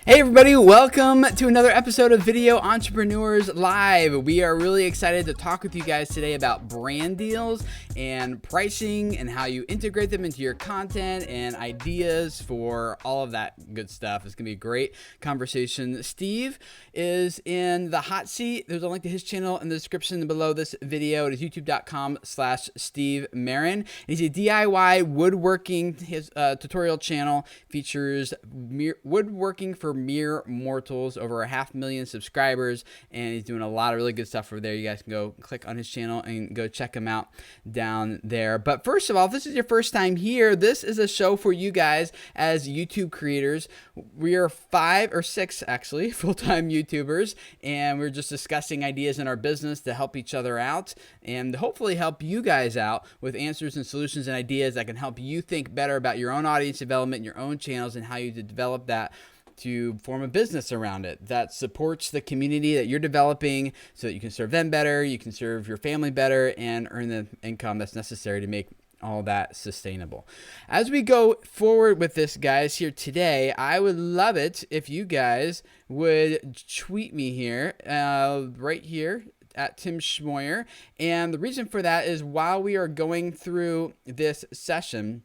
Hey everybody, welcome to another episode of Video Entrepreneurs Live. We are really excited to talk with you guys today about brand deals and pricing and how you integrate them into your content and ideas for all of that good stuff. It's going to be a great conversation. Steve is in the hot seat. There's a link to his channel in the description below this video. It is youtube.com/Steve Marin. He's a DIY woodworking. His tutorial channel features woodworking for mere mortals, over 500,000 subscribers, and he's doing a lot of really good stuff over there. You guys can go click on his channel and go check him out down there. But first of all, if this is your first time here, this is a show for you guys as YouTube creators. We are 5 or 6 actually full-time YouTubers, and we're just discussing ideas in our business to help each other out and hopefully help you guys out with answers and solutions and ideas that can help you think better about your own audience development and your own channels and how you develop that to form a business around it that supports the community that you're developing so that you can serve them better, you can serve your family better, and earn the income that's necessary to make all that sustainable. As we go forward with this, guys, here today, I would love it if you guys would tweet me here, right here, at Tim Schmoyer. And the reason for that is while we are going through this session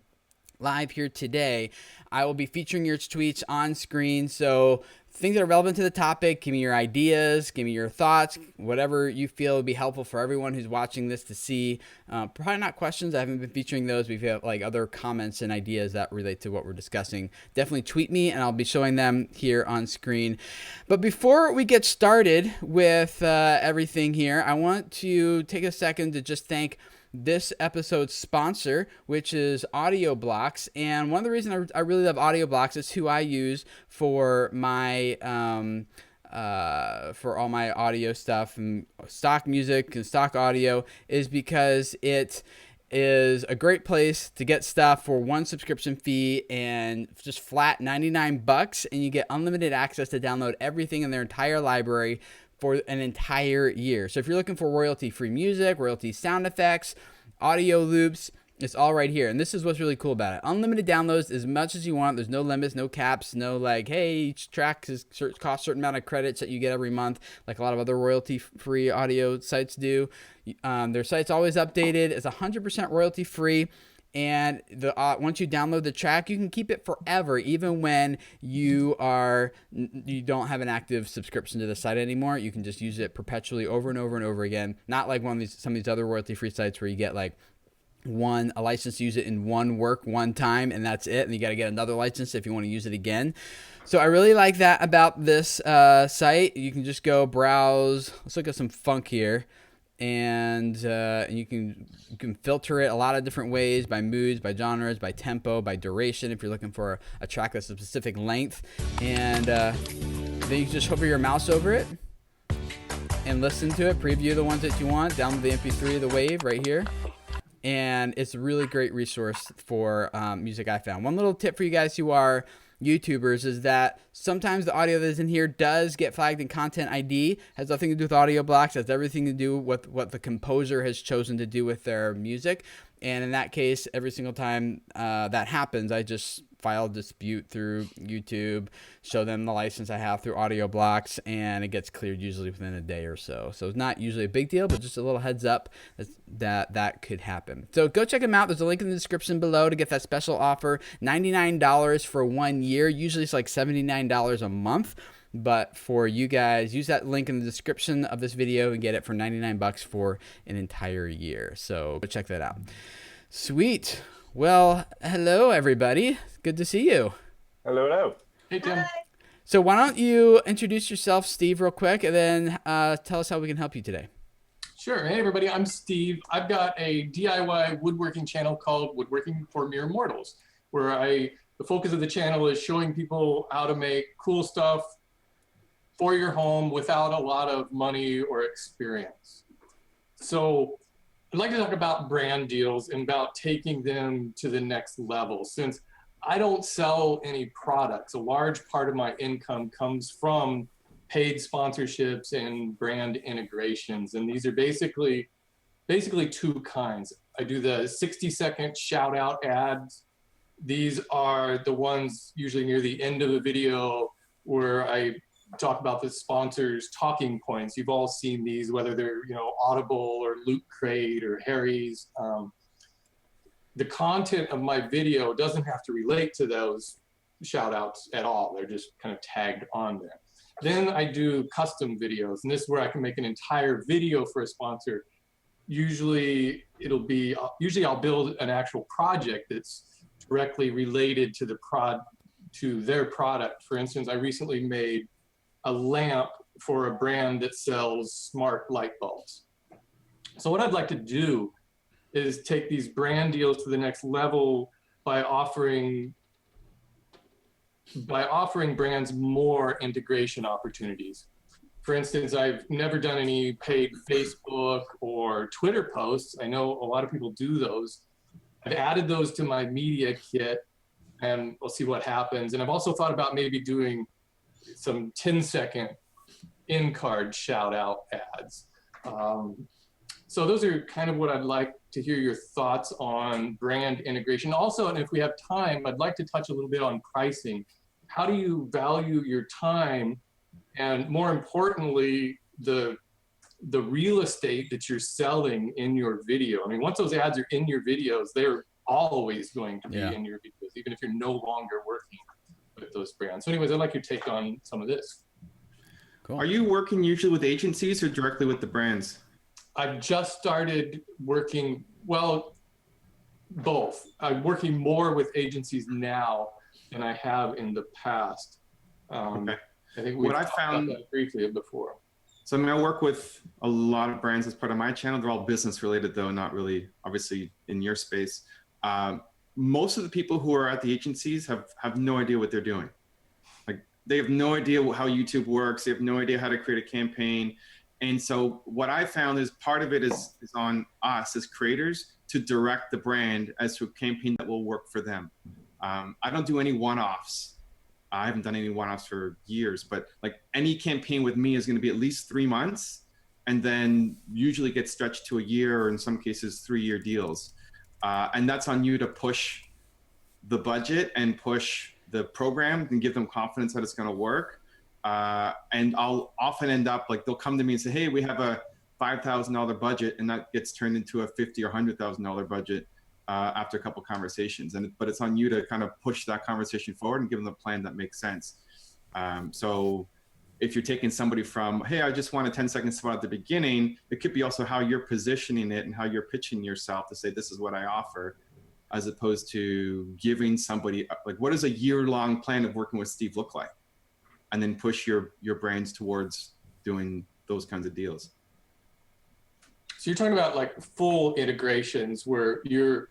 live here today, I will be featuring your tweets on screen. So things that are relevant to the topic, give me your ideas, give me your thoughts, whatever you feel would be helpful for everyone who's watching this to see. Probably not questions. I haven't been featuring those. We've got like other comments and ideas that relate to what we're discussing. Definitely tweet me and I'll be showing them here on screen. But before we get started with everything here, I want to take a second to just thank this episode's sponsor, which is Audio Blocks. And one of the reasons I really love Audio Blocks is who I use for my for all my audio stuff and stock music and stock audio is because it is a great place to get stuff for one subscription fee and just flat $99, and you get unlimited access to download everything in their entire library for an entire year. So if you're looking for royalty-free music, royalty sound effects, audio loops, it's all right here. And this is what's really cool about it. Unlimited downloads as much as you want. There's no limits, no caps, no like, hey, each track costs a certain amount of credits that you get every month, like a lot of other royalty-free audio sites do. Their site's always updated. It's 100% royalty-free. And once you download the track, you can keep it forever, even when you don't have an active subscription to the site anymore. You can just use it perpetually over and over and over again. Not like some of these other royalty-free sites where you get like a license to use it in one work one time and that's it, and you got to get another license if you want to use it again. So I really like that about this site. You can just go browse. Let's look at some funk here. And you can filter it a lot of different ways, by moods, by genres, by tempo, by duration, if you're looking for a track that's a specific length. And then you can just hover your mouse over it and listen to it, preview the ones that you want, download the MP3 of the wave right here. And it's a really great resource for music, I found. One little tip for you guys who are YouTubers is that sometimes the audio that's in here does get flagged in Content ID. Has nothing to do with audio blocks. Has everything to do with what the composer has chosen to do with their music. And in that case, every single time that happens, I just file a dispute through YouTube, show them the license I have through Audio Blocks, and it gets cleared usually within a day or so. So it's not usually a big deal, but just a little heads up that could happen. So go check them out. There's a link in the description below to get that special offer, $99 for 1 year. Usually it's like $79 a month. But for you guys, use that link in the description of this video and get it for $99 for an entire year. So go check that out. Sweet. Well, hello, everybody. Good to see you. Hello, hello. Hey, Tim. Hi. So why don't you introduce yourself, Steve, real quick, and then tell us how we can help you today. Sure. Hey, everybody. I'm Steve. I've got a DIY woodworking channel called Woodworking for Mere Mortals, where the focus of the channel is showing people how to make cool stuff for your home without a lot of money or experience. So I'd like to talk about brand deals and about taking them to the next level. Since I don't sell any products, a large part of my income comes from paid sponsorships and brand integrations. And these are basically two kinds. I do the 60-second shout out ads. These are the ones usually near the end of a video where I talk about the sponsor's talking points. You've all seen these, whether they're, you know, Audible or Loot Crate or Harry's. The content of my video doesn't have to relate to those shout outs at all. They're just kind of tagged on there. Then I do custom videos, and this is where I can make an entire video for a sponsor. Usually I'll build an actual project that's directly related to their product. For instance, I recently made a lamp for a brand that sells smart light bulbs. So what I'd like to do is take these brand deals to the next level by offering brands more integration opportunities. For instance, I've never done any paid Facebook or Twitter posts. I know a lot of people do those. I've added those to my media kit, and we'll see what happens. And I've also thought about maybe doing some 10-second in-card shout-out ads. So those are kind of what I'd like to hear your thoughts on brand integration. Also, and if we have time, I'd like to touch a little bit on pricing. How do you value your time? And more importantly, the real estate that you're selling in your video. I mean, once those ads are in your videos, they're always going to be in your videos, even if you're no longer working with those brands. So anyways, I'd like your take on some of this. Cool. Are you working usually with agencies or directly with the brands? I've just started working, well, both. I'm working more with agencies now than I have in the past. Okay. I think we've talked about that briefly before. So I mean, I work with a lot of brands as part of my channel. They're all business related though, not really obviously in your space. Most of the people who are at the agencies have no idea what they're doing. Like they have no idea how YouTube works. They have no idea how to create a campaign. And so what I found is part of it is on us as creators to direct the brand as to a campaign that will work for them. I don't do any one-offs. I haven't done any one-offs for years, but like any campaign with me is going to be at least 3 months and then usually gets stretched to a year or in some cases 3-year deals. And that's on you to push the budget and push the program and give them confidence that it's going to work. And I'll often end up like, they'll come to me and say, hey, we have a $5,000 budget, and that gets turned into a $50,000 or $100,000 budget after a couple conversations. But it's on you to kind of push that conversation forward and give them a plan that makes sense. So if you're taking somebody from, hey, I just want a 10-second spot at the beginning, it could be also how you're positioning it and how you're pitching yourself to say, this is what I offer, as opposed to giving somebody, like, what does a year-long plan of working with Steve look like? And then push your brands towards doing those kinds of deals. So you're talking about like full integrations where you're,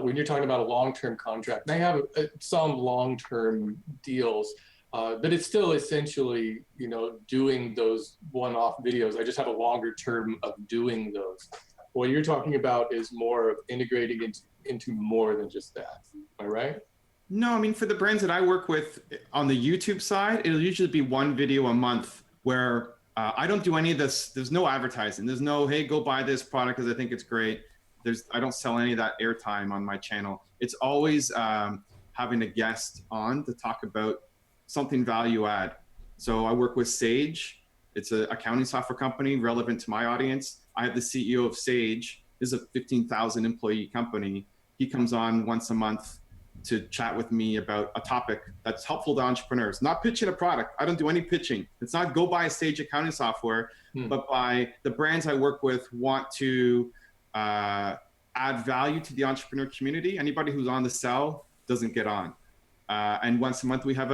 when you're talking about a long-term contract, they have some long-term deals, but it's still essentially, you know, doing those one-off videos. I just have a longer term of doing those. What you're talking about is more of integrating into more than just that. Am I right? No, I mean, for the brands that I work with on the YouTube side, it'll usually be one video a month where I don't do any of this. There's no advertising. There's no, hey, go buy this product because I think it's great. I don't sell any of that airtime on my channel. It's always having a guest on to talk about something value add. So I work with Sage. It's an accounting software company relevant to my audience. I have the CEO of Sage. This is a 15,000 employee company. He comes on once a month to chat with me about a topic that's helpful to entrepreneurs. Not pitching a product. I don't do any pitching. It's not go buy Sage accounting software, but by the brands I work with want to add value to the entrepreneur community. Anybody who's on the sell doesn't get on. And once a month we have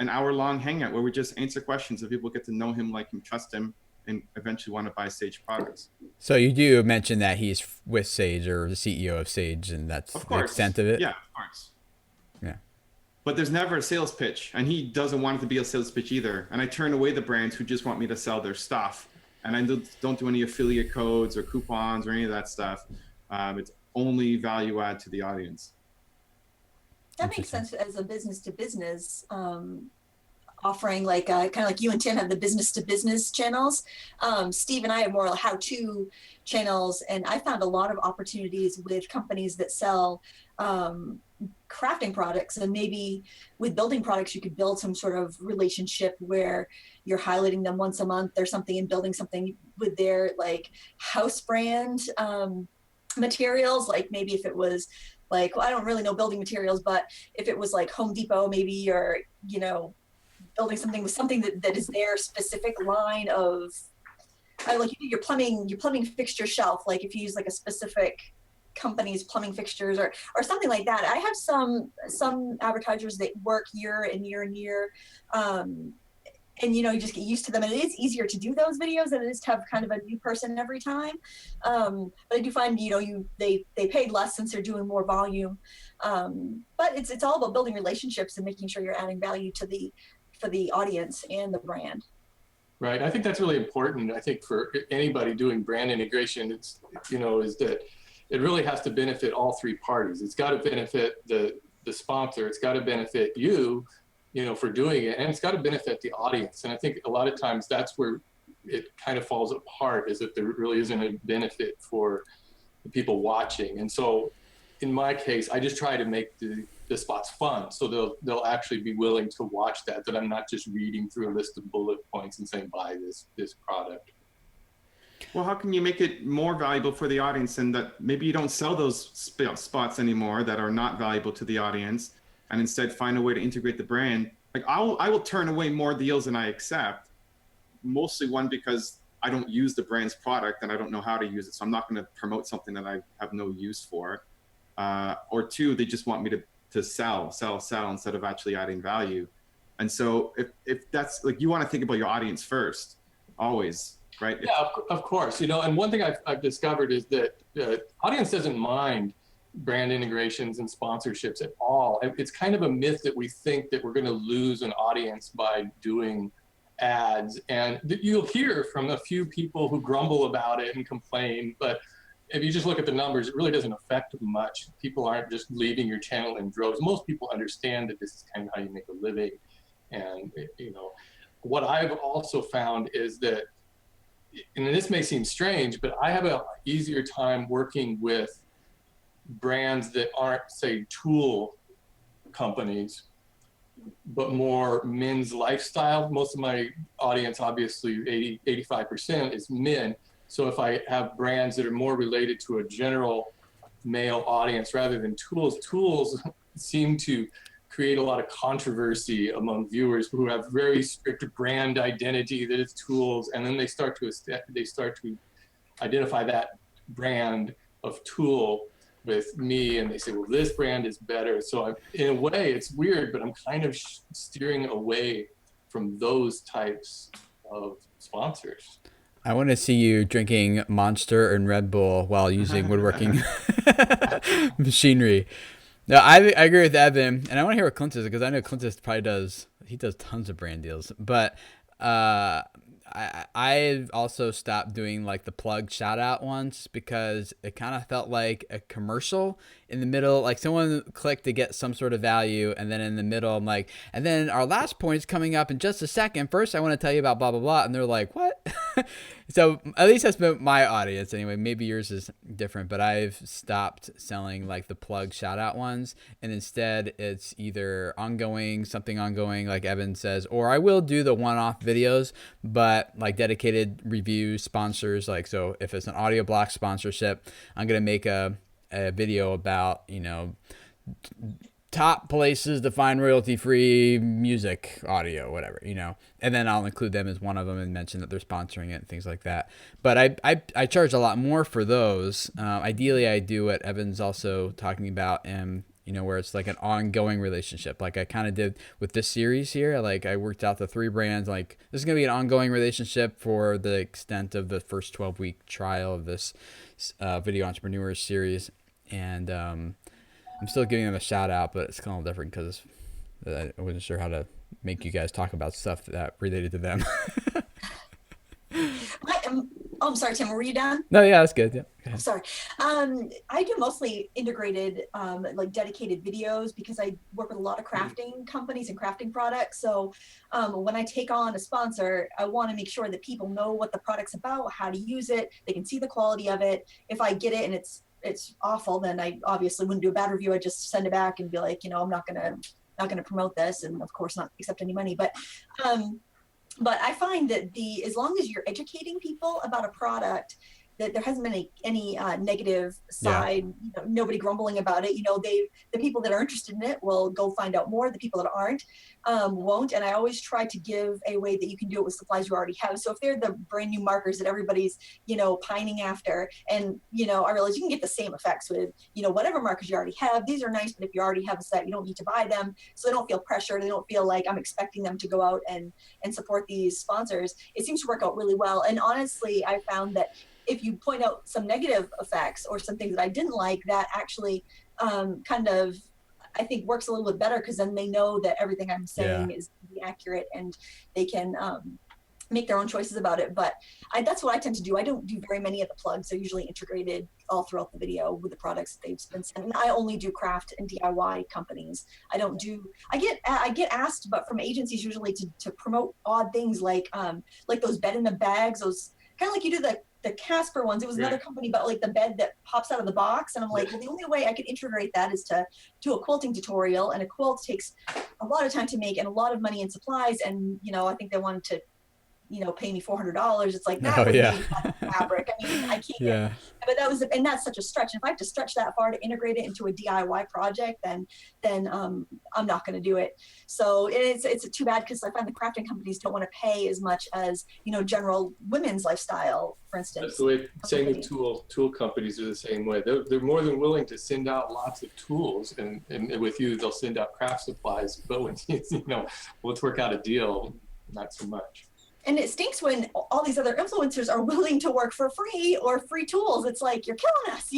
an hour-long hangout where we just answer questions so people get to know him, like him, trust him, and eventually want to buy Sage products. So you do mention that he's with Sage or the CEO of Sage, and that's the extent of it? Yeah, of course. Yeah. But there's never a sales pitch, and he doesn't want it to be a sales pitch either. And I turn away the brands who just want me to sell their stuff. And I don't do any affiliate codes or coupons or any of that stuff. It's only value add to the audience. That makes sense as a business to business. offering like kind of like you and Tim have the business to business channels. Steve and I have more how-to channels, and I found a lot of opportunities with companies that sell crafting products, and maybe with building products you could build some sort of relationship where you're highlighting them once a month or something and building something with their like house brand materials. Like maybe if it was like, well, I don't really know building materials, but if it was like Home Depot maybe, or you know, building something with something that is their specific line of like your plumbing fixture shelf, like if you use like a specific company's plumbing fixtures or something like that. I have some advertisers that work year and year and year, and you know, you just get used to them, and it is easier to do those videos than it is to have kind of a new person every time. But I do find, you know, they paid less since they're doing more volume, but it's all about building relationships and making sure you're adding value for the audience and the brand. Right. I think that's really important. I think for anybody doing brand integration, it's, you know, is that it really has to benefit all three parties. It's got to benefit the sponsor. It's got to benefit you, you know, for doing it, and it's got to benefit the audience. And I think a lot of times that's where it kind of falls apart, is that there really isn't a benefit for the people watching. And so in my case, I just try to make the spots fun, so they'll actually be willing to watch that I'm not just reading through a list of bullet points and saying buy this product. Well, how can you make it more valuable for the audience, and that maybe you don't sell those spots anymore that are not valuable to the audience, and instead find a way to integrate the brand? Like I will turn away more deals than I accept, mostly one, because I don't use the brand's product and I don't know how to use it, so I'm not going to promote something that I have no use for, or two, they just want me to sell instead of actually adding value. And so if that's like, you want to think about your audience first, always. Right? Yeah, of course. You know, and one thing I've discovered is that the audience doesn't mind brand integrations and sponsorships at all. It's kind of a myth that we think that we're going to lose an audience by doing ads. And you'll hear from a few people who grumble about it and complain, but if you just look at the numbers, it really doesn't affect much. People aren't just leaving your channel in droves. Most people understand that this is kind of how you make a living. And, you know, what I've also found is that, and this may seem strange, but I have an easier time working with brands that aren't, say, tool companies, but more men's lifestyle. Most of my audience, obviously 85% is men. So if I have brands that are more related to a general male audience rather than tools seem to create a lot of controversy among viewers who have very strict brand identity that it's tools, and then they start to identify that brand of tool with me, and they say, well, this brand is better. So in a way, it's weird, but I'm kind of steering away from those types of sponsors. I want to see you drinking Monster and Red Bull while using woodworking machinery. No, I agree with Evan, and I want to hear what Clint says, because I know Clint probably does tons of brand deals. But I also stopped doing like the plug shout out ones, because it kind of felt like a commercial in the middle. Like someone clicked to get some sort of value, and then in the middle I'm like, and then our last point's coming up in just a second. First I want to tell you about blah blah blah, and they're like, what? So at least that's been my audience anyway. Maybe yours is different, but I've stopped selling like the plug shout out ones, and instead it's either something ongoing like Evan says, or I will do the one-off videos, but like dedicated reviews, sponsors. Like, so if it's an audio block sponsorship, I'm gonna make a video about, you know, top places to find royalty-free music, audio, whatever, you know, and then I'll include them as one of them and mention that they're sponsoring it and things like that. But I charge a lot more for those. Ideally, I do what Evan's also talking about, and you know, where it's like an ongoing relationship, like I kind of did with this series here. Like I worked out the 3 brands, like this is gonna be an ongoing relationship for the extent of the first 12-week trial of this video entrepreneurs series, and I'm still giving them a shout out, but it's kind of different because I wasn't sure how to make you guys talk about stuff that related to them. I'm sorry, Tim, were you done? No, yeah, that's good. Yeah. Sorry. I do mostly integrated, like dedicated videos because I work with a lot of crafting companies and crafting products. So when I take on a sponsor, I want to make sure that people know what the product's about, how to use it. They can see the quality of it. If I get it and it's awful, then I obviously wouldn't do a bad review. I just send it back and be like, I'm not gonna promote this, and of course not accept any money. But I find that as long as you're educating people about a product, that there hasn't been any negative side, nobody grumbling about it. The people that are interested in it will go find out more. The people that aren't won't. And I always try to give a way that you can do it with supplies you already have. So if they're the brand new markers that everybody's, pining after, and, I realize you can get the same effects with, whatever markers you already have. These are nice, but if you already have a set, you don't need to buy them. So they don't feel pressured. They don't feel like I'm expecting them to go out and support these sponsors. It seems to work out really well. And honestly, I found that if you point out some negative effects or some things that I didn't like, that actually kind of, I think, works a little bit better, because then they know that everything I'm saying is accurate, and they can make their own choices about it. But that's what I tend to do. I don't do very many of the plugs. They're usually integrated all throughout the video with the products that they've been sent. And I only do craft and DIY companies. I get asked, but from agencies usually to promote odd things like those bed in the bags, those kind of like you do the Casper ones. It was another company, but like the bed that pops out of the box. And I'm like, well, the only way I could integrate that is to do a quilting tutorial, and a quilt takes a lot of time to make and a lot of money in supplies. And, I think they wanted to, pay me $400. It's like, that would be fabric. I mean, I can't, but and that's such a stretch. And if I have to stretch that far to integrate it into a DIY project, then I'm not going to do it. So it's too bad, because I find the crafting companies don't want to pay as much as, general women's lifestyle, for instance. That's the way, same with tool companies are the same way. They're more than willing to send out lots of tools, and with you, they'll send out craft supplies. But when, let's work out a deal, not so much. And it stinks when all these other influencers are willing to work for free or free tools. It's like, you're killing us.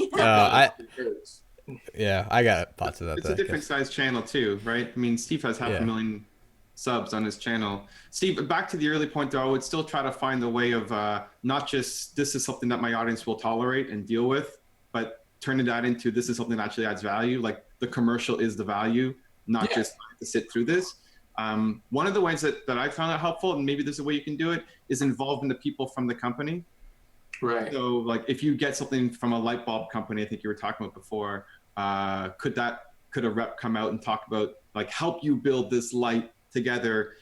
I got thoughts of that. It's a different size channel too, right? I mean, Steve has 500,000 subs on his channel. Steve, back to the early point though, I would still try to find a way of not just, this is something that my audience will tolerate and deal with, but turning that into, this is something that actually adds value. Like, the commercial is the value, not just to sit through this. One of the ways that I found it helpful, and maybe there's a way you can do it, is involving the people from the company. Right. So like, if you get something from a light bulb company, I think you were talking about before, could a rep come out and talk about, like, help you build this light together?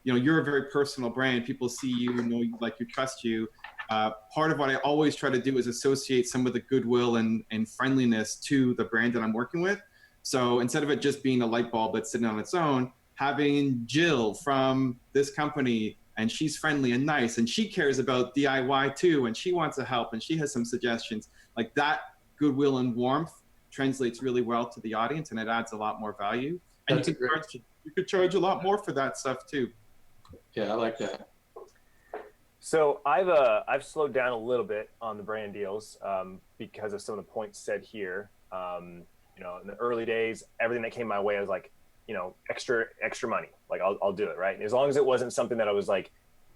You're a very personal brand. People see you, know you, like you, trust you. Part of what I always try to do is associate some of the goodwill and friendliness to the brand that I'm working with. So instead of it just being a light bulb that's sitting on its own, having Jill from this company, and she's friendly and nice, and she cares about DIY too, and she wants to help, and she has some suggestions. Like, that goodwill and warmth translates really well to the audience, and it adds a lot more value. And you could charge a lot more for that stuff too. Yeah, I like that. So I've slowed down a little bit on the brand deals because of some of the points said here. In the early days, everything that came my way, I was like, extra money, like I'll do it, right? And as long as it wasn't something that I was like,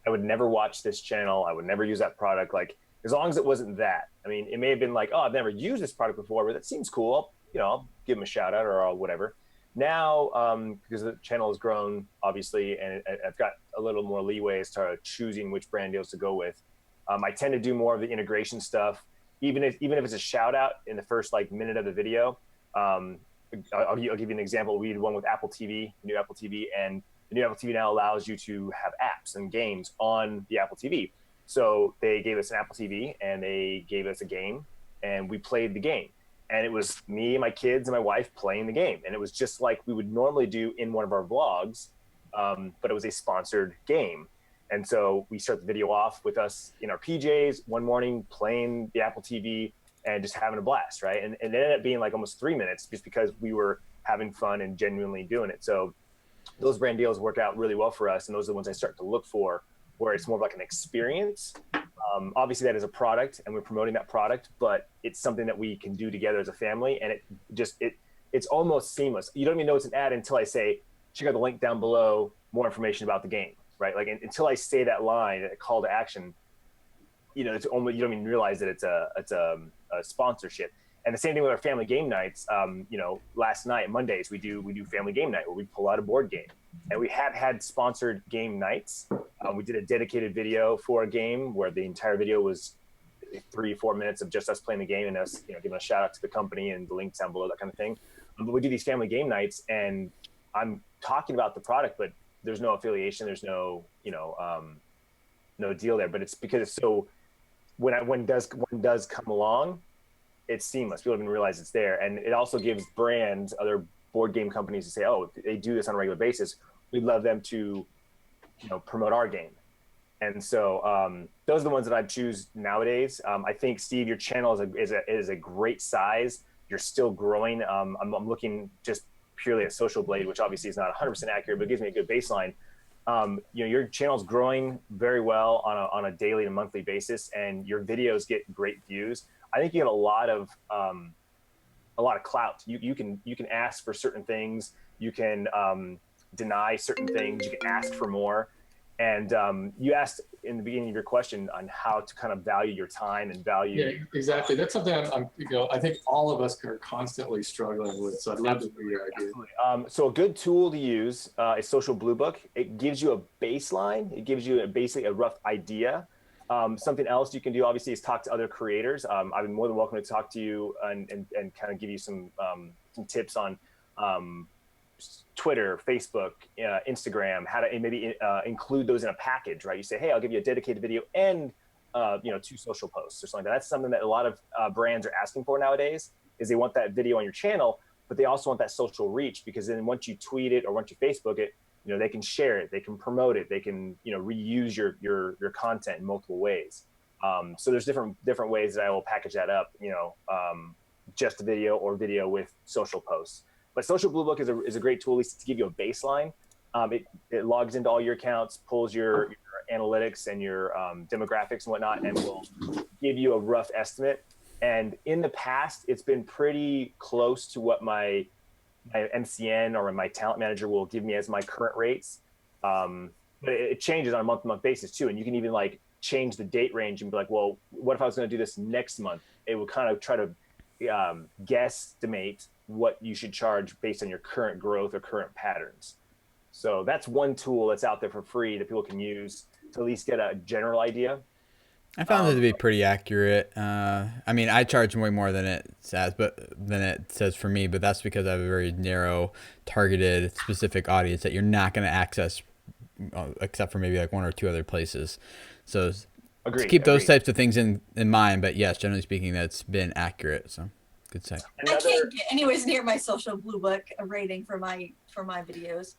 I would never watch this channel, I would never use that product, like, as long as it wasn't that. I mean, it may have been like, oh, I've never used this product before, but that seems cool, I'll give them a shout out or whatever. Now, because the channel has grown, obviously, and I've got a little more leeway as to choosing which brand deals to go with. I tend to do more of the integration stuff, even if it's a shout out in the first minute of the video. I'll give you an example. We did one with Apple TV, new Apple TV, and the new Apple TV now allows you to have apps and games on the Apple TV. So they gave us an Apple TV and they gave us a game, and we played the game. And it was me, my kids, and my wife playing the game. And it was just like we would normally do in one of our vlogs, but it was a sponsored game. And so we start the video off with us in our PJs one morning playing the Apple TV and just having a blast, right? And it ended up being like almost 3 minutes just because we were having fun and genuinely doing it. So those brand deals work out really well for us. And those are the ones I start to look for, where it's more of like an experience. Obviously that is a product and we're promoting that product, but it's something that we can do together as a family. And it's almost seamless. You don't even know it's an ad until I say, check out the link down below, more information about the game, right? Like until I say that line, a call to action, it's only, you don't even realize that it's a sponsorship. And the same thing with our family game nights. You know, last night, Mondays, we do family game night where we pull out a board game. And we have had sponsored game nights. We did a dedicated video for a game where the entire video was 3-4 minutes of just us playing the game and us, you know, giving a shout out to the company and the link down below, that kind of thing. But we do these family game nights, and I'm talking about the product, but there's no affiliation, there's no, you know, no deal there. But it's because it's so, when it does come along, it's seamless. People don't even realize it's there. And it also gives brands, other board game companies, to say, oh, they do this on a regular basis, we'd love them to, you know, promote our game. And so those are the ones that I choose nowadays. I think, Steve, your channel is a great size. You're still growing. I'm looking just purely at Social Blade, which obviously is not 100% accurate, but it gives me a good baseline. You know, your channel's growing very well on a daily and monthly basis, and your videos get great views. I think you get a lot of clout. You can ask for certain things. You can deny certain things. You can ask for more. And you asked in the beginning of your question on how to kind of value your time and value. Yeah, exactly. That's something I think all of us are constantly struggling with. So I'd love to hear your idea. So a good tool to use is Social Blue Book. It gives you a baseline. It gives you basically a rough idea. Something else you can do, obviously, is talk to other creators. I've been more than welcome to talk to you and kind of give you some tips on Twitter, Facebook, Instagram, how to maybe include those in a package, right? You say, hey, I'll give you a dedicated video and 2 social posts or something like that. That's something that a lot of brands are asking for nowadays, is they want that video on your channel, but they also want that social reach, because then once you tweet it or once you Facebook it, you know, they can share it, they can promote it, they can, you know, reuse your content in multiple ways. So there's different ways that I will package that up, you know, just a video or video with social posts. But Social Blue Book is a great tool, at least to give you a baseline. It logs into all your accounts, pulls your analytics and your demographics and whatnot, and will give you a rough estimate. And in the past, it's been pretty close to what my MCN or my talent manager will give me as my current rates. But it changes on a month-to-month basis too. And you can even like change the date range and be like, well, what if I was going to do this next month? It will kind of try to guesstimate what you should charge based on your current growth or current patterns. So that's one tool that's out there for free that people can use to at least get a general idea. I found it to be pretty accurate. I mean, I charge way more than it says for me, but that's because I have a very narrow, targeted, specific audience that you're not going to access, except for maybe like 1 or 2 other places. So Agreed, keep those types of things in mind. But yes, generally speaking, that's been accurate. So good say. I can't get anywhere near my Social Blue Book rating for my videos.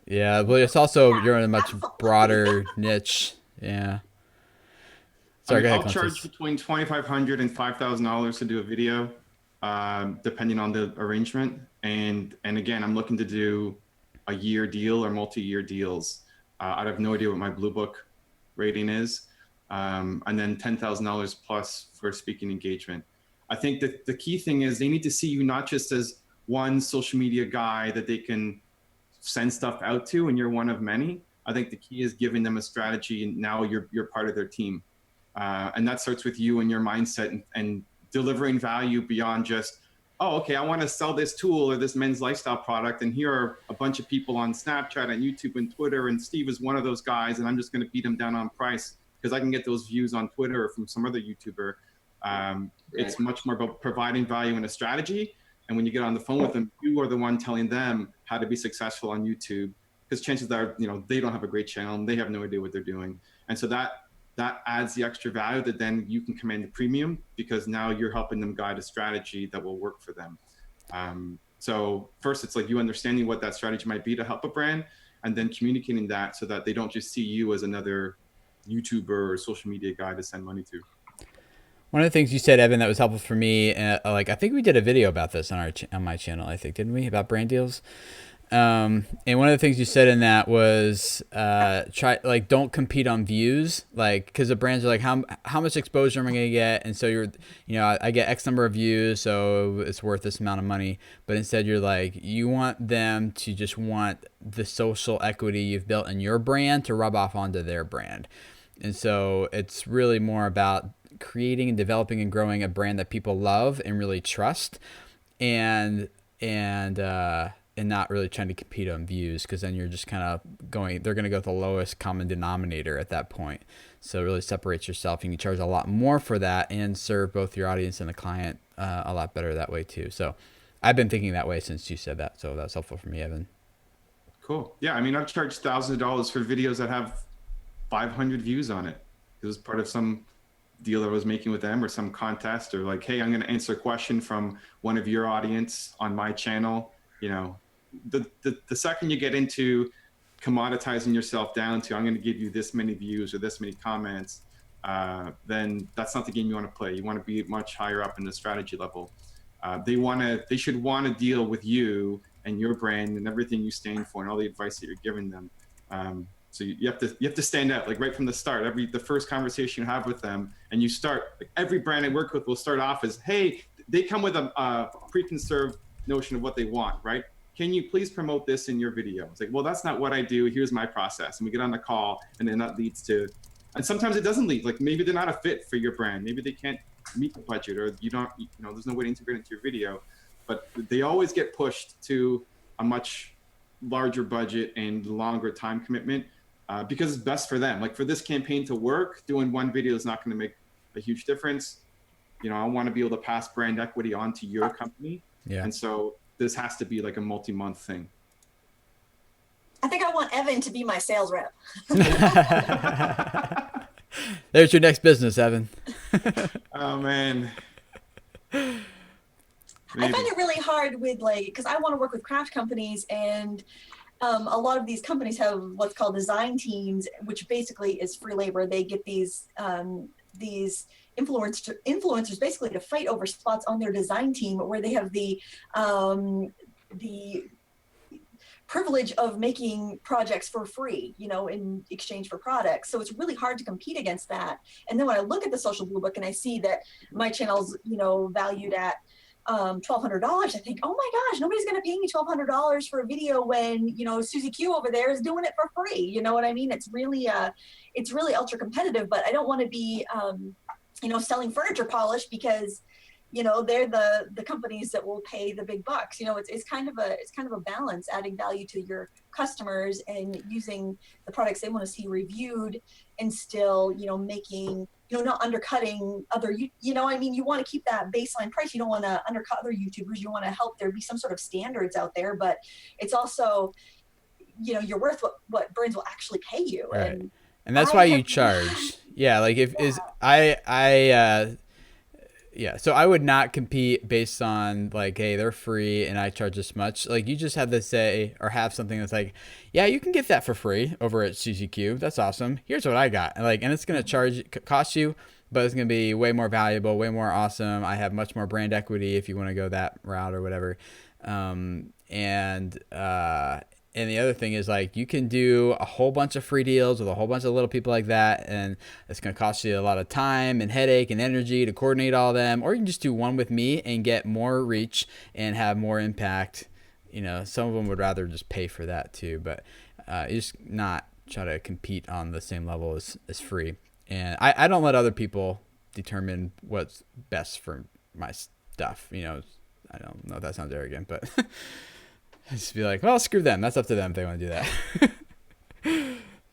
Yeah, but it's also you're in a much broader niche. Yeah. Sorry, go ahead, I'll charge between $2,500 and $5,000 to do a video, depending on the arrangement. And again, I'm looking to do a year deal or multi-year deals. I have no idea what my Blue Book rating is. And then $10,000 plus for speaking engagement. I think that the key thing is they need to see you not just as one social media guy that they can send stuff out to and you're one of many. I think the key is giving them a strategy, and now you're part of their team. And that starts with you and your mindset and delivering value beyond just, oh, okay, I want to sell this tool or this men's lifestyle product, and here are a bunch of people on Snapchat and YouTube and Twitter, and Steve is one of those guys, and I'm just going to beat him down on price because I can get those views on Twitter or from some other YouTuber. It's much more about providing value and a strategy. And when you get on the phone with them, you are the one telling them how to be successful on YouTube, because chances are, you know, they don't have a great channel and they have no idea what they're doing. And so that adds the extra value that then you can command a premium, because now you're helping them guide a strategy that will work for them. So first, it's like you understanding what that strategy might be to help a brand, and then communicating that so that they don't just see you as another YouTuber or social media guy to send money to. One of the things you said, Evan, that was helpful for me, like I think we did a video about this on my channel, I think, didn't we, about brand deals? And one of the things you said in that was don't compete on views, like, because the brands are like, how much exposure am I going to get? And so I get X number of views, so it's worth this amount of money. But instead you're like, you want them to just want the social equity you've built in your brand to rub off onto their brand. And so it's really more about creating and developing and growing a brand that people love and really trust, and not really trying to compete on views, because then you're just kind of they're going to go with the lowest common denominator at that point. So it really separates yourself. You can charge a lot more for that and serve both your audience and the client a lot better that way too. So I've been thinking that way since you said that. So that's helpful for me, Evan. Cool. Yeah. I mean, I've charged thousands of dollars for videos that have 500 views on it. It was part of some deal that I was making with them, or some contest, or like, hey, I'm going to answer a question from one of your audience on my channel. You know, the second you get into commoditizing yourself down to, I'm going to give you this many views or this many comments, then that's not the game you want to play. You want to be much higher up in the strategy level. They should want to deal with you and your brand and everything you stand for and all the advice that you're giving them. So you have to stand out, like right from the start. The first conversation you have with them, and you start, like every brand I work with will start off as, hey, they come with a preconceived notion of what they want, right? Can you please promote this in your video? It's like, well, that's not what I do. Here's my process. And we get on the call, and then that leads to, and sometimes it doesn't lead. Like maybe they're not a fit for your brand. Maybe they can't meet the budget, or there's no way to integrate into your video. But they always get pushed to a much larger budget and longer time commitment. Because it's best for them. Like for this campaign to work, doing one video is not going to make a huge difference. I want to be able to pass brand equity on to your company. Yeah. And so this has to be like a multi-month thing. I think I want Evan to be my sales rep. There's your next business, Evan. Oh man. Maybe. I find it really hard with because I want to work with craft companies, and a lot of these companies have what's called design teams, which basically is free labor. They get these influencers basically to fight over spots on their design team, where they have the privilege of making projects for free, in exchange for products. So it's really hard to compete against that. And then when I look at the Social Blue Book and I see that my channel's, valued at $1,200, I think, oh my gosh, nobody's going to pay me $1,200 for a video when, Susie Q over there is doing it for free. You know what I mean? It's really ultra competitive, but I don't want to be, selling furniture polish because, they're the companies that will pay the big bucks. It's kind of a balance, adding value to your customers and using the products they want to see reviewed, and still, making, not undercutting other, you want to keep that baseline price. You don't want to undercut other YouTubers. You want to help there be some sort of standards out there, but it's also, you're worth what brands will actually pay you. Right. And that's why you charge. Yeah. Like so I would not compete based on like, hey, they're free and I charge this much. Like you just have to say, or have something that's like, yeah, you can get that for free over at Suzy Q. That's awesome. Here's what I got. And it's going to cost you, but it's going to be way more valuable, way more awesome. I have much more brand equity if you want to go that route or whatever. And the other thing is like you can do a whole bunch of free deals with a whole bunch of little people like that, and it's going to cost you a lot of time and headache and energy to coordinate all of them. Or you can just do one with me and get more reach and have more impact. Some of them would rather just pay for that too, but you just not try to compete on the same level as free. And I don't let other people determine what's best for my stuff. I don't know if that sounds arrogant, but just be like, well, screw them. That's up to them if they want to do that.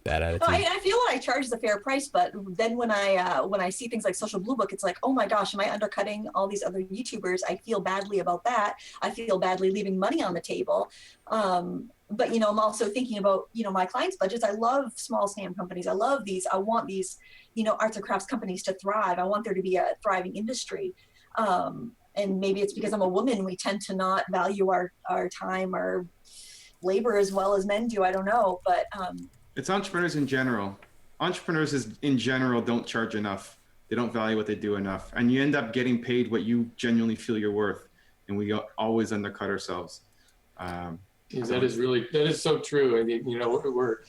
Bad attitude. No, I feel what I charge is a fair price, but then when I see things like Social Blue Book, it's like, oh my gosh, am I undercutting all these other YouTubers? I feel badly about that. I feel badly leaving money on the table. But I'm also thinking about my clients' budgets. I love small stamp companies. I want these arts and crafts companies to thrive. I want there to be a thriving industry. And maybe it's because I'm a woman, we tend to not value our time, our labor as well as men do. I don't know, but it's entrepreneurs in general. Entrepreneurs in general don't charge enough. They don't value what they do enough, and you end up getting paid what you genuinely feel you're worth. And we always undercut ourselves. That is so true. And we're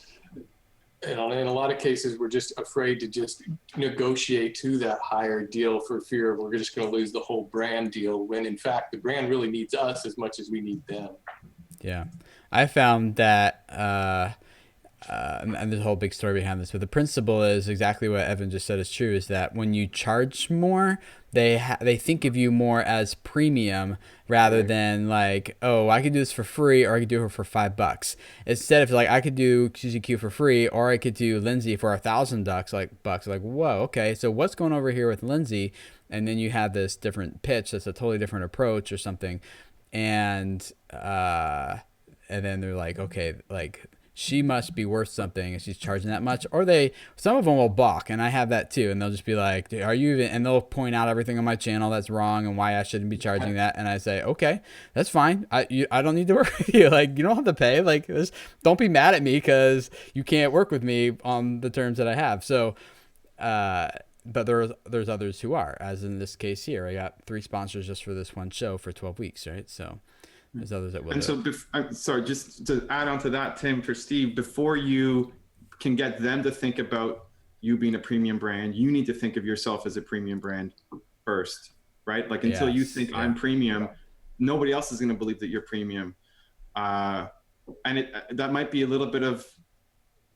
in a lot of cases, we're just afraid to just negotiate to that higher deal for fear of we're just going to lose the whole brand deal, when in fact the brand really needs us as much as we need them. Yeah. I found that and there's a whole big story behind this, but the principle is exactly what Evan just said is true, is that when you charge more, they think of you more as premium rather than like, oh, I could do this for free or I could do it for $5. Instead of like, I could do QZQ for free or I could do Lindsay for $1,000 like, whoa, okay, so what's going over here with Lindsay? And then you have this different pitch that's a totally different approach or something, and then they're like, okay, like she must be worth something and she's charging that much. Or some of them will balk, and I have that too, and they'll just be like, are you even, and they'll point out everything on my channel that's wrong and why I shouldn't be charging that, and I say, okay, that's fine, I don't need to work with you, like you don't have to pay, like don't be mad at me because you can't work with me on the terms that I have. So but there's others who are, as in this case here. I got 3 sponsors just for this one show for 12 weeks, right? So there's others that will. And so, sorry, just to add on to that, Tim, for Steve, before you can get them to think about you being a premium brand, you need to think of yourself as a premium brand first, right? Like until you think I'm premium, nobody else is going to believe that you're premium. And that might be a little bit of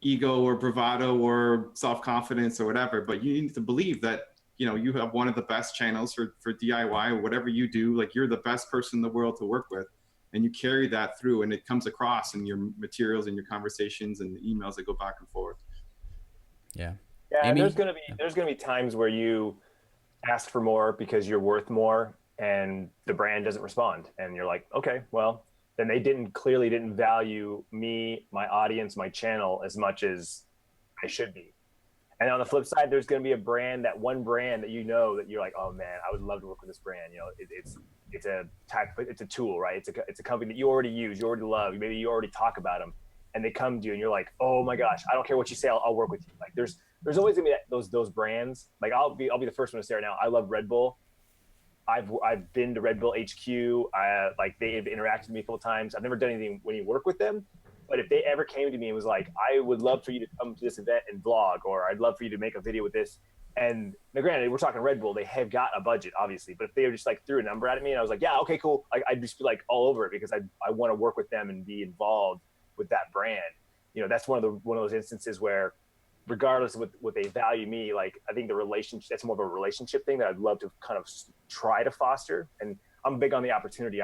ego or bravado or self-confidence or whatever, but you need to believe that, you know, you have one of the best channels for DIY or whatever you do. Like you're the best person in the world to work with, and you carry that through, and it comes across in your materials and your conversations and the emails that go back and forth. Yeah. Amy? There's gonna be times where you ask for more because you're worth more and the brand doesn't respond, and you're like, okay, well then they clearly didn't value me, my audience, my channel as much as I should be. And on the flip side, there's going to be that one brand that you know that you're like, oh man, I would love to work with this brand. You know, it's a tool, right? It's a company that you already use, you already love, maybe you already talk about them, and they come to you and you're like, oh my gosh, I don't care what you say, I'll work with you. Like there's always gonna be those brands. Like I'll be the first one to say right now, I love Red Bull. I've been to Red Bull HQ. Like they've interacted with me a couple times. I've never done anything when you work with them, but if they ever came to me and was like, I would love for you to come to this event and vlog, or I'd love for you to make a video with this. And now granted, we're talking Red Bull, they have got a budget obviously, but if they were just like threw a number at me and I was like, yeah, okay, cool. I'd just be like all over it because I want to work with them and be involved with that brand. You know, that's one of those instances where regardless of what they value me, like I think the relationship, that's more of a relationship thing that I'd love to kind of try to foster. And I'm big on the opportunity,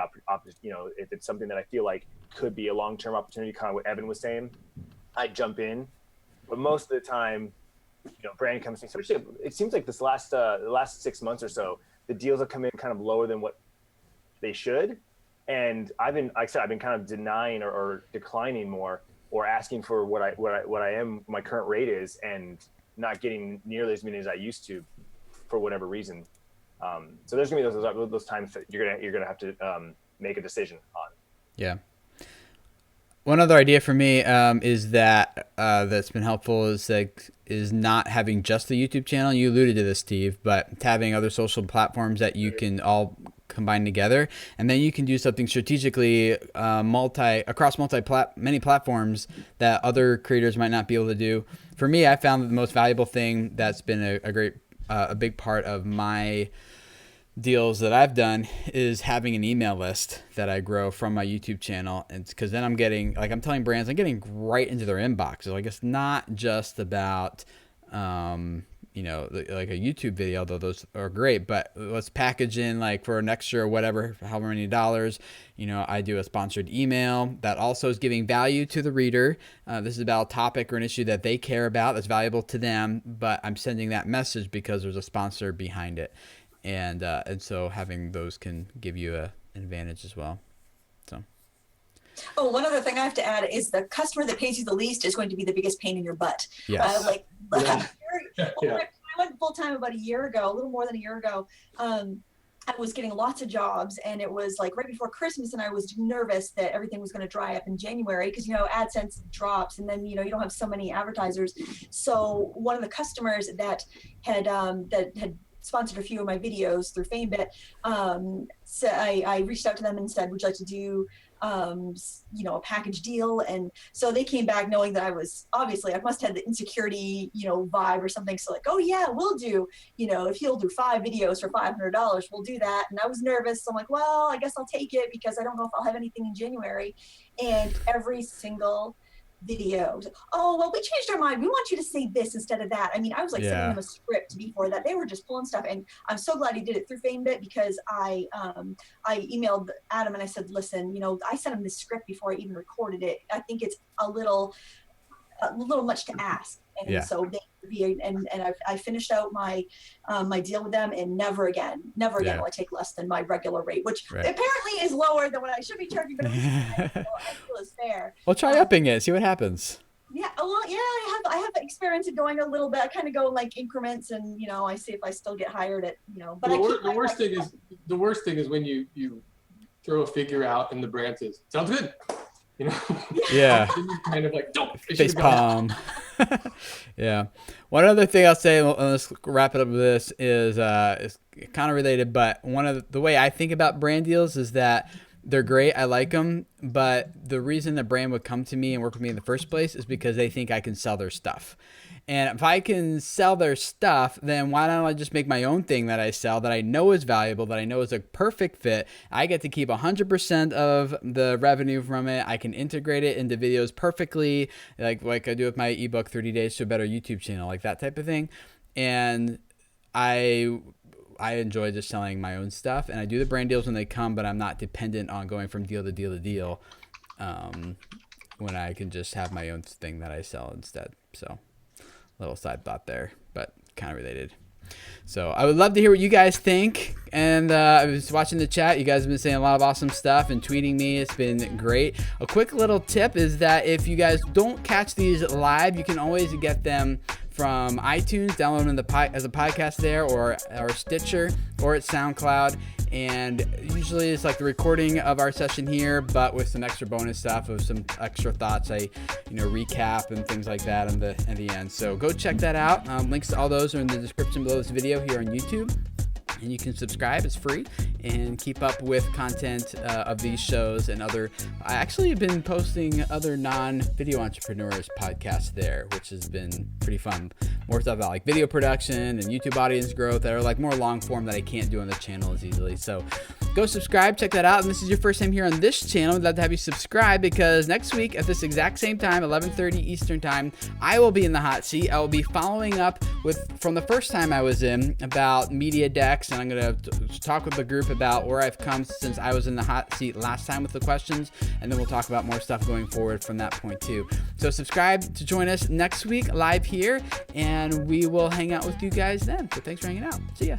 you know, if it's something that I feel like could be a long-term opportunity, kind of what Evan was saying, I'd jump in. But most of the time, you know, brand comes to me, especially it seems like the last 6 months or so, the deals have come in kind of lower than what they should. And I've been kind of denying or declining more, or asking for what I am, my current rate is, and not getting nearly as many as I used to for whatever reason. So there's gonna be those times that you're gonna have to make a decision on. Yeah. One other idea for me is that that's been helpful is not having just the YouTube channel. You alluded to this, Steve, but having other social platforms that you can all combine together, and then you can do something strategically across many platforms that other creators might not be able to do. For me, I found that the most valuable thing that's been a big part of my deals that I've done is having an email list that I grow from my YouTube channel. And because then I'm getting, like I'm telling brands, I'm getting right into their inboxes. Like it's not just about you know, like a YouTube video, although those are great, but let's package in like for an extra whatever, however many dollars, you know, I do a sponsored email that also is giving value to the reader. This is about a topic or an issue that they care about that's valuable to them, but I'm sending that message because there's a sponsor behind it. And so having those can give you an advantage as well. So. Oh, one other thing I have to add is the customer that pays you the least is going to be the biggest pain in your butt. Yes. I went full time about a year ago, a little more than a year ago. I was getting lots of jobs, and it was like right before Christmas, and I was nervous that everything was going to dry up in January because, you know, AdSense drops, and then, you know, you don't have so many advertisers. So one of the customers that had sponsored a few of my videos through FameBit, so I reached out to them and said, would you like to do you know, a package deal? And so they came back knowing that I must have the insecurity, you know, vibe or something. So like, oh yeah, we'll do, you know, if you'll do 5 videos for $500, we'll do that. And I was nervous. So I'm like, well, I guess I'll take it because I don't know if I'll have anything in January. And every single videos. Oh, well, we changed our mind. We want you to say this instead of that. I mean, I was like sending them a script before that. They were just pulling stuff. And I'm so glad he did it through FameBit, because I emailed Adam and I said, listen, I sent him this script before I even recorded it. I think it's a little much to ask. And so they reviewed, and I finished out my deal with them, and never again will I take less than my regular rate, which apparently is lower than what I should be charging, but I feel is fair. Well, try upping it, see what happens. Yeah, well, yeah, I have experience in going a little bit. I kind of go like increments, and I see if I still get hired at But the worst thing is when you throw a figure out and the brand says sounds good. Yeah. Kind of like, don't face palm. Yeah. One other thing I'll say, and let's wrap it up with this, is kind of related, but one of the way I think about brand deals is that they're great. I like them, but the reason the brand would come to me and work with me in the first place is because they think I can sell their stuff. And if I can sell their stuff, then why don't I just make my own thing that I sell, that I know is valuable, that I know is a perfect fit? I get to keep 100% of the revenue from it. I can integrate it into videos perfectly, like I do with my ebook, 30 Days to a Better YouTube Channel, like that type of thing. And I enjoy just selling my own stuff, and I do the brand deals when they come, but I'm not dependent on going from deal to deal to deal when I can just have my own thing that I sell instead. So little side thought there, but kind of related. So I would love to hear what you guys think. And I was watching the chat. You guys have been saying a lot of awesome stuff and tweeting me. It's been great. A quick little tip is that if you guys don't catch these live, you can always get them from iTunes, download them as a podcast there, or Stitcher, or at SoundCloud. And usually it's like the recording of our session here, but with some extra bonus stuff, of some extra thoughts, I recap and things like that in the end. So go check that out. Links to all those are in the description below this video here on YouTube. And you can subscribe, it's free, and keep up with content of these shows and other. I actually have been posting other non-video entrepreneurs podcasts there, which has been pretty fun. More stuff about like video production and YouTube audience growth that are like more long form that I can't do on the channel as easily. So go subscribe, check that out. And this is your first time here on this channel, I'd love to have you subscribe, because next week at this exact same time, 11:30 Eastern time, I will be in the hot seat. I will be following up from the first time I was in about media decks, and I'm going to talk with the group about where I've come since I was in the hot seat last time with the questions, and then we'll talk about more stuff going forward from that point too. So subscribe to join us next week live here, and we will hang out with you guys then. So thanks for hanging out. See ya.